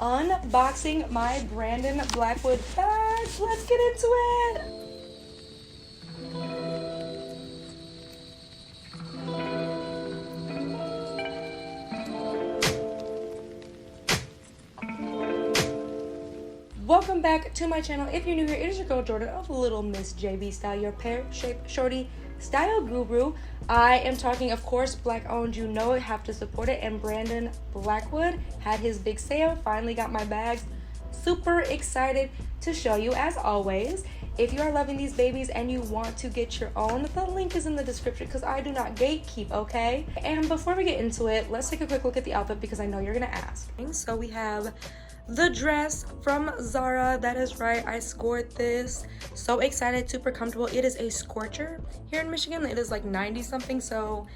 unboxing my Brandon Blackwood bags. Let's get into it. Welcome back to my channel. If you're new here, it is your girl Jordan of Little Miss JB Style, your pear-shaped shorty style guru. I am talking, of course, black owned, you know it, have to support it. And Brandon Blackwood had his big sale. Finally got my bags. Super excited to show you as always. If you are loving these babies and you want to get your own, the link is in the description because I do not gatekeep, okay? And before we get into it, let's take a quick look at the outfit because I know you're gonna ask. So we have the dress from Zara. That is right, I scored this. So excited, super comfortable. It is a scorcher here in Michigan. It is like 90 something, so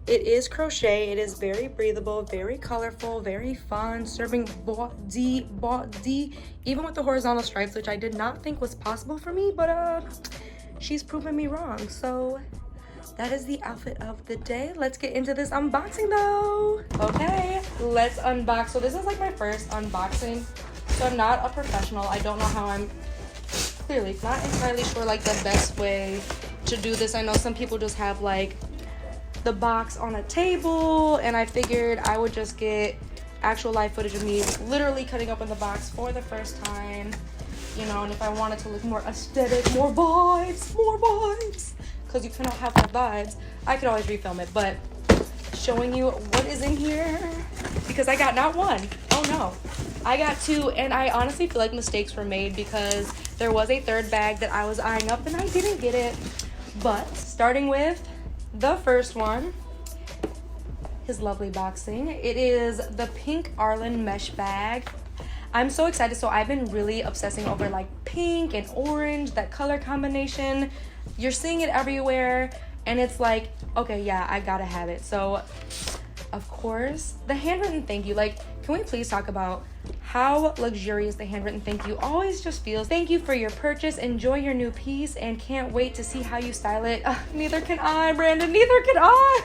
it is crochet. It is very breathable, very colorful, very fun, serving body, even with the horizontal stripes, which I did not think was possible for me, but she's proven me wrong. So that is the outfit of the day. Let's get into this unboxing though. Okay, let's unbox. So this is like my first unboxing. So I'm not a professional. I don't know how I'm clearly not entirely sure like the best way to do this. I know some people just have like the box on a table, and I figured I would just get actual live footage of me literally cutting open the box for the first time, you know, and if I wanted to look more aesthetic, more vibes, because you cannot have more vibes, I could always refilm it. But showing you what is in here, because I got not one, oh no, I got two, and I honestly feel like mistakes were made because there was a third bag that I was eyeing up and I didn't get it. But starting with the first one, his lovely boxing, it is the pink Arlen mesh bag. I'm so excited. So I've been really obsessing over like pink and orange, that color combination. You're seeing it everywhere and it's like, okay, yeah, I gotta have it. So of course the handwritten thank you, like, can we please talk about how luxurious the handwritten thank you always just feels? Thank you for your purchase, enjoy your new piece, and can't wait to see how you style it. Neither can I, Brandon, neither can I.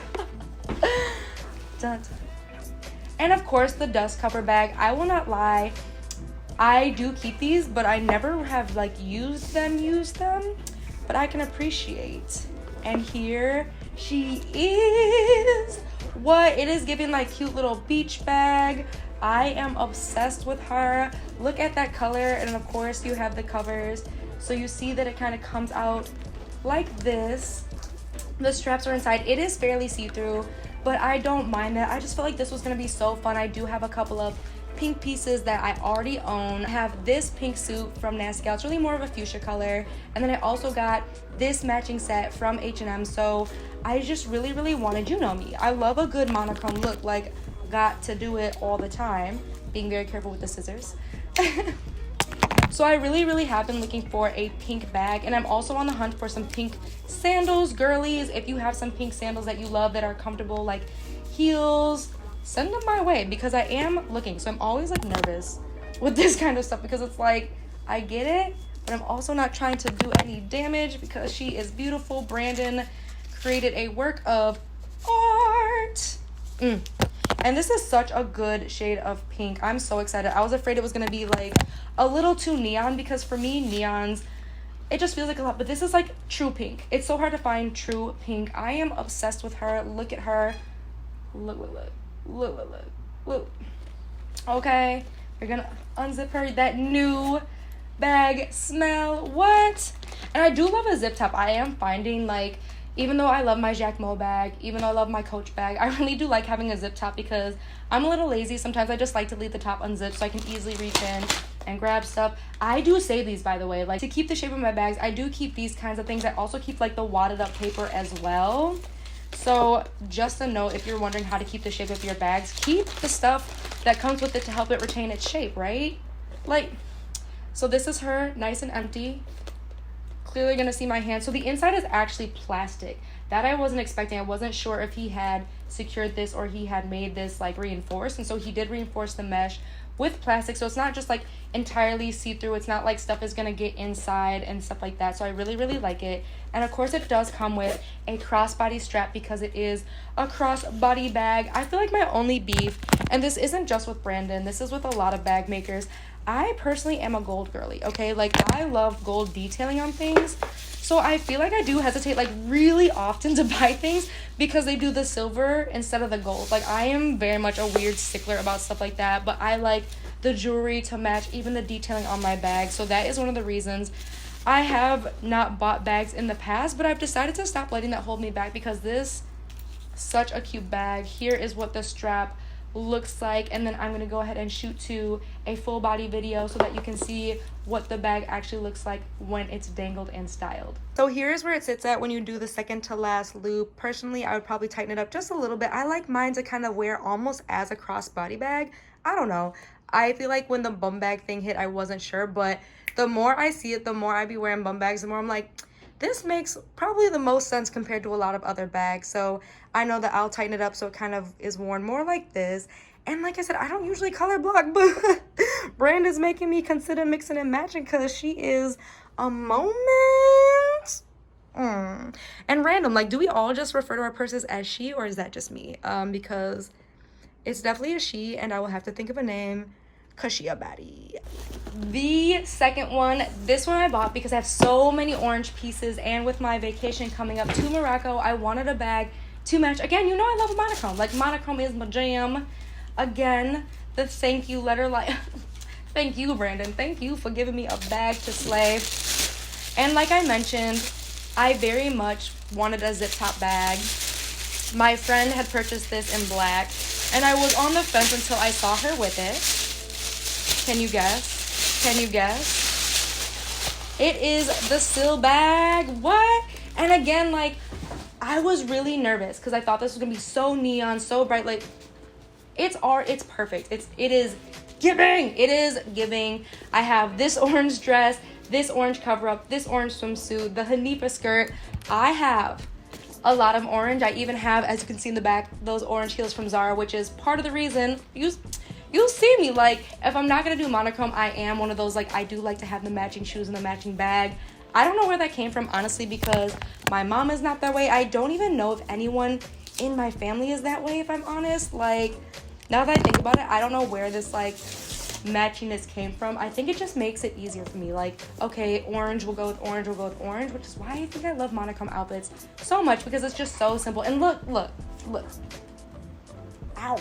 Dun, dun. And of course the dust cover bag. I will not lie, I do keep these, but I never have like used them, but I can appreciate. And here she is. What? It is giving like cute little beach bag. I am obsessed with her. Look at that color. And of course you have the covers, so you see that it kind of comes out like this. The straps are inside. It is fairly see-through, but I don't mind that. I just felt like this was gonna be so fun. I do have a couple of pink pieces that I already own. I have this pink suit from Nasty Gal. It's really more of a fuchsia color. And then I also got this matching set from H&M. So I just really wanted, you know me, I love a good monochrome look, like got to do it all the time, being very careful with the scissors. So I really have been looking for a pink bag, and I'm also on the hunt for some pink sandals. Girlies, if you have some pink sandals that you love that are comfortable, like heels, send them my way because I am looking. So I'm always like nervous with this kind of stuff because it's like, I get it, but I'm also not trying to do any damage because she is beautiful. Brandon created a work of art. And this is such a good shade of pink. I'm so excited. I was afraid it was gonna be like a little too neon because for me, neons, it just feels like a lot, but this is like true pink. It's so hard to find true pink. I am obsessed with her. Look at her. Look. Okay, we're gonna unzip her. That new bag smell, what? And I do love a zip top. I am finding like, even though I love my Jacquemus bag, even though I love my Coach bag, I really do like having a zip top because I'm a little lazy. Sometimes I just like to leave the top unzipped so I can easily reach in and grab stuff. I do save these, by the way, like to keep the shape of my bags. I do keep these kinds of things. I also keep like the wadded up paper as well. So just a note, if you're wondering how to keep the shape of your bags, keep the stuff that comes with it to help it retain its shape, right? Like, so this is her, nice and empty. Clearly gonna see my hand. So the inside is actually plastic. That I wasn't expecting. I wasn't sure if he had secured this or he had made this like reinforced, and so he did reinforce the mesh with plastic, so it's not just like entirely see-through. It's not like stuff is gonna get inside and stuff like that, so I really like it. And of course it does come with a crossbody strap because it is a crossbody bag. I feel like my only beef, and this isn't just with Brandon, this is with a lot of bag makers, I personally am a gold girly, okay? Like, I love gold detailing on things. So I feel like I do hesitate, like, really often to buy things because they do the silver instead of the gold. Like, I am very much a weird stickler about stuff like that, but I like the jewelry to match even the detailing on my bag. So that is one of the reasons I have not bought bags in the past, but I've decided to stop letting that hold me back because this, such a cute bag. Here is what the strap looks like, and then I'm gonna go ahead and shoot to a full body video so that you can see what the bag actually looks like when it's dangled and styled. So here's where it sits at when you do the second to last loop. Personally, I would probably tighten it up just a little bit. I like mine to kind of wear almost as a crossbody bag. I don't know, I feel like when the bum bag thing hit, I wasn't sure, but the more I see it, the more I be wearing bum bags, the more I'm like, this makes probably the most sense compared to a lot of other bags. So I know that I'll tighten it up so it kind of is worn more like this. And like I said, I don't usually color block, but Brandon's making me consider mixing and matching because she is a moment. And random, like, do we all just refer to our purses as she, or is that just me? Because it's definitely a she, and I will have to think of a name because she a baddie. The second one, this one I bought because I have so many orange pieces, and with my vacation coming up to Morocco, I wanted a bag to match. Again, you know I love a monochrome. Like, monochrome is my jam. Again, the thank you letter, like, thank you, Brandon. Thank you for giving me a bag to slay. And like I mentioned, I very much wanted a zip top bag. My friend had purchased this in black, and I was on the fence until I saw her with it. Can you guess? Can you guess? It is the Sil bag. What? And again, like, I was really nervous because I thought this was gonna be so neon, so bright. Like, it's perfect. It is giving. I have this orange dress, this orange cover up, this orange swimsuit, the Hanifa skirt. I have a lot of orange. I even have, as you can see in the back, those orange heels from Zara, which is part of the reason you'll see me, like, if I'm not gonna do monochrome, I am one of those, like, I do like to have the matching shoes and the matching bag. I don't know where that came from, honestly, because my mom is not that way. I don't even know if anyone in my family is that way, if I'm honest. Like, now that I think about it, I don't know where this, like, matchiness came from. I think it just makes it easier for me. Like, okay, orange will go with orange, which is why I think I love monochrome outfits so much, because it's just so simple. And look. Ow.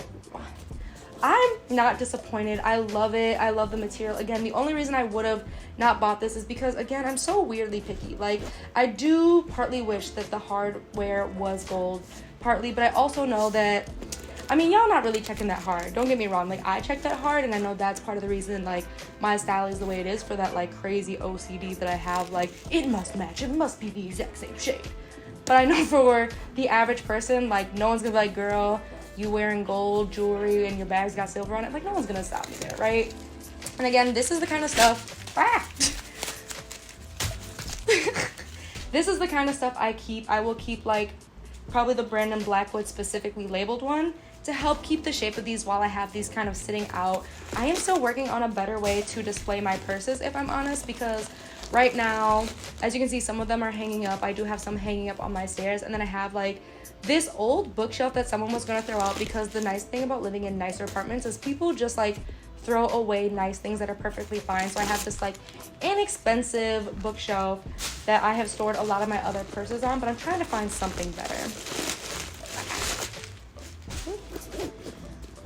I'm not disappointed. I love it. I love the material. Again, the only reason I would have not bought this is because, again, I'm so weirdly picky. Like, I do partly wish that the hardware was gold, partly, but I also know that, I mean, y'all not really checking that hard. Don't get me wrong. Like, I check that hard, and I know that's part of the reason, like, my style is the way it is for that, like, crazy OCD that I have. Like, it must match. It must be the exact same shade. But I know for the average person, like, no one's gonna be like, girl, you wearing gold jewelry and your bag's got silver on it. Like, no one's gonna stop me there, right? And again, this is the kind of stuff this is the kind of stuff I keep. I will keep, like, probably the Brandon Blackwood specifically labeled one to help keep the shape of these while I have these kind of sitting out. I am still working on a better way to display my purses, if I'm honest, because right now, as you can see, some of them are hanging up. I do have some hanging up on my stairs, and then I have, like, this old bookshelf that someone was going to throw out, because the nice thing about living in nicer apartments is people just, like, throw away nice things that are perfectly fine. So I have this, like, inexpensive bookshelf that I have stored a lot of my other purses on, but I'm trying to find something better.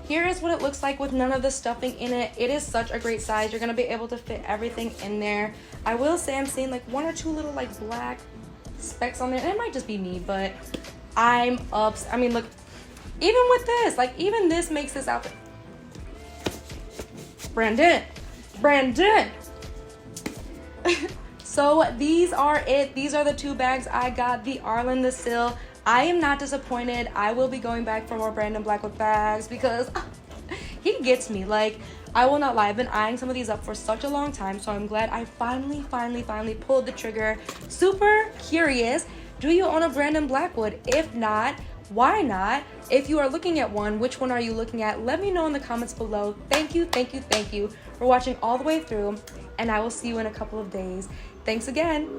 Here is what it looks like with none of the stuffing in it. It is such a great size. You're going to be able to fit everything in there. I will say I'm seeing, like, one or two little, like, black specks on there, and it might just be me, but I'm ups. I mean, look, even with this, like, even this makes this outfit. Brandon. So these are it. These are the two bags I got. The Arlen, the Sil. I am not disappointed. I will be going back for more Brandon Blackwood bags because he gets me. Like, I will not lie. I've been eyeing some of these up for such a long time, so I'm glad I finally pulled the trigger. Super curious. Do you own a Brandon Blackwood? If not, Why not? If you are looking at one, which one are you looking at? Let me know in the comments below. Thank you for watching all the way through, and I will see you in a couple of days. Thanks again.